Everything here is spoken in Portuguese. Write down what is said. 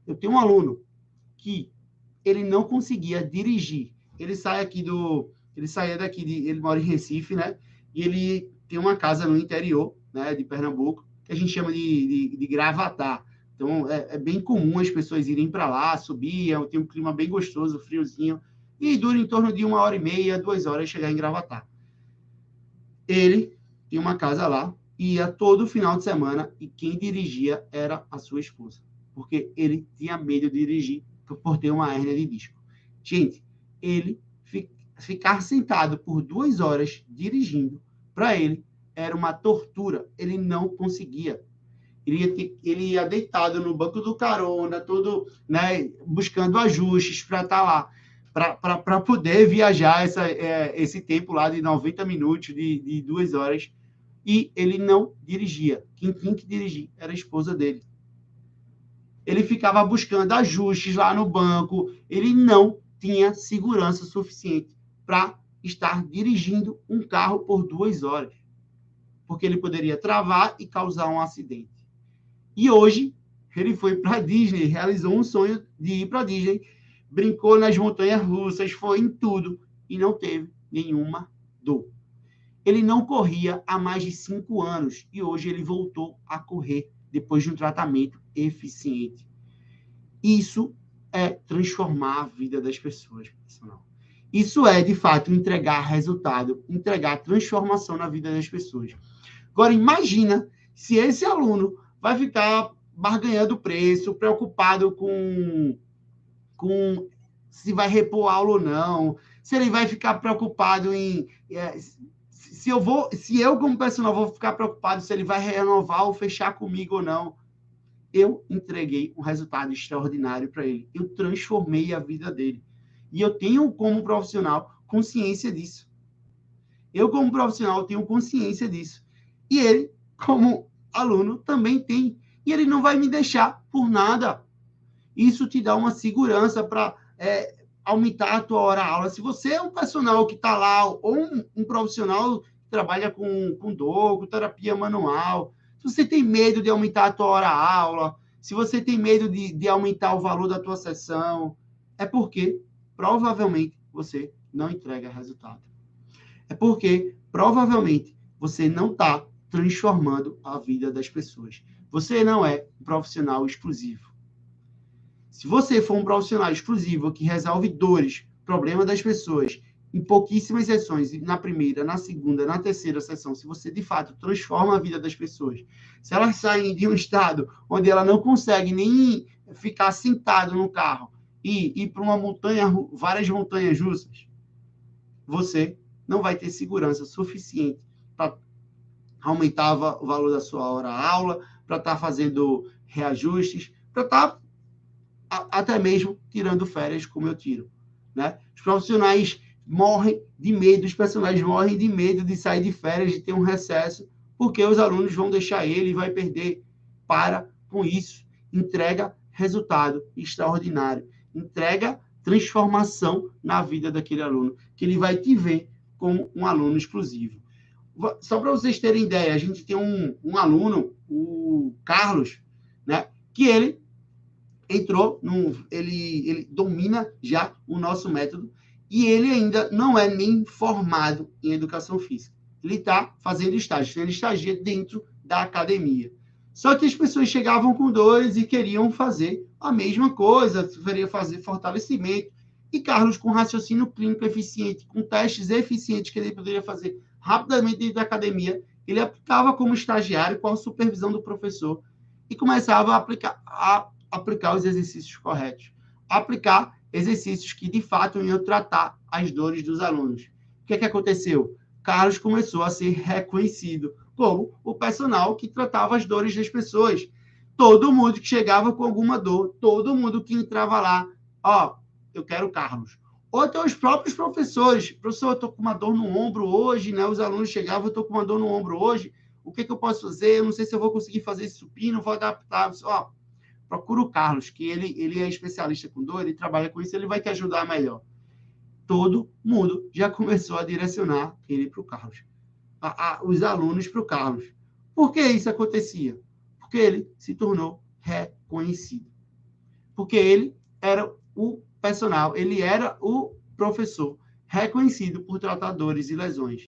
Eu tenho um aluno que ele não conseguia dirigir. Ele saía daqui, ele mora em Recife, né? E ele tem uma casa no interior, né, de Pernambuco, que a gente chama de Gravatá. Então, é bem comum as pessoas irem para lá, subir, tem um clima bem gostoso, friozinho, e dura em torno de 1h30, 2 horas chegar em Gravatá. Ele tinha uma casa lá, ia todo final de semana, e quem dirigia era a sua esposa, porque ele tinha medo de dirigir por ter uma hérnia de disco. Gente, ele ficar sentado por 2 horas dirigindo, para ele, era uma tortura. Ele não conseguia. Ele ia deitado no banco do carona, todo, né, buscando ajustes para estar lá, para poder viajar esse tempo lá de 90 minutos, de 2 horas. E ele não dirigia. Quem tinha que dirigir era a esposa dele. Ele ficava buscando ajustes lá no banco. Ele não tinha segurança suficiente para estar dirigindo um carro por 2 horas, porque ele poderia travar e causar um acidente. E hoje, ele foi para a Disney, realizou um sonho de ir para a Disney, brincou nas montanhas russas, foi em tudo e não teve nenhuma dor. Ele não corria há mais de 5 anos e hoje ele voltou a correr depois de um tratamento eficiente. Isso é transformar a vida das pessoas, pessoal. Isso é, de fato, entregar resultado, entregar transformação na vida das pessoas. Agora, imagina se esse aluno vai ficar barganhando preço, preocupado com se vai repor aula ou não, se ele vai ficar preocupado em... se eu, como personal, vou ficar preocupado se ele vai renovar ou fechar comigo ou não. Eu entreguei um resultado extraordinário para ele. Eu transformei a vida dele. E eu tenho, como profissional, consciência disso. Eu, como profissional, tenho consciência disso. E ele, como aluno, também tem. E ele não vai me deixar por nada. Isso te dá uma segurança para aumentar a tua hora-aula. Se você é um personal que está lá, ou um profissional que trabalha com dor, com terapia manual, se você tem medo de aumentar a tua hora-aula, se você tem medo de aumentar o valor da tua sessão, é porque provavelmente você não entrega resultado. É porque provavelmente você não está transformando a vida das pessoas. Você não é um profissional exclusivo. Se você for um profissional exclusivo que resolve dores, problemas das pessoas, em pouquíssimas sessões, na primeira, na segunda, na terceira sessão, se você, de fato, transforma a vida das pessoas, se elas saem de um estado onde ela não consegue nem ficar sentado no carro e ir para uma montanha, várias montanhas russas, você não vai ter segurança suficiente para aumentar o valor da sua hora-aula, para estar fazendo reajustes, para estar até mesmo tirando férias, como eu tiro. Né? Os profissionais morrem de medo, os personagens morrem de medo de sair de férias, de ter um recesso, porque os alunos vão deixar ele e vai perder. Para com isso. Entrega resultado extraordinário. Entrega transformação na vida daquele aluno, que ele vai te ver como um aluno exclusivo. Só para vocês terem ideia, a gente tem um aluno, o Carlos, né, que ele entrou, ele domina já o nosso método e ele ainda não é nem formado em educação física. Ele está fazendo estágio, ele estagia dentro da academia. Só que as pessoas chegavam com dores e queriam fazer a mesma coisa, queriam fazer fortalecimento. E Carlos, com raciocínio clínico eficiente, com testes eficientes que ele poderia fazer rapidamente dentro da academia, ele aplicava como estagiário com a supervisão do professor e começava a aplicar os exercícios corretos. Aplicar exercícios que, de fato, iam tratar as dores dos alunos. O que aconteceu? Carlos começou a ser reconhecido como o personal que tratava as dores das pessoas. Todo mundo que chegava com alguma dor, todo mundo que entrava lá, eu quero Carlos. Ou até os próprios professores. Professor, eu estou com uma dor no ombro hoje, né? Os alunos chegavam, eu estou com uma dor no ombro hoje, o que eu posso fazer? Eu não sei se eu vou conseguir fazer esse supino, vou adaptar. Procura o Carlos, que ele é especialista com dor, ele trabalha com isso, ele vai te ajudar melhor. Todo mundo já começou a direcionar ele para o Carlos. Os alunos para o Carlos. Por que isso acontecia? Porque ele se tornou reconhecido. porque ele era o personal, ele era o professor reconhecido por tratadores e lesões.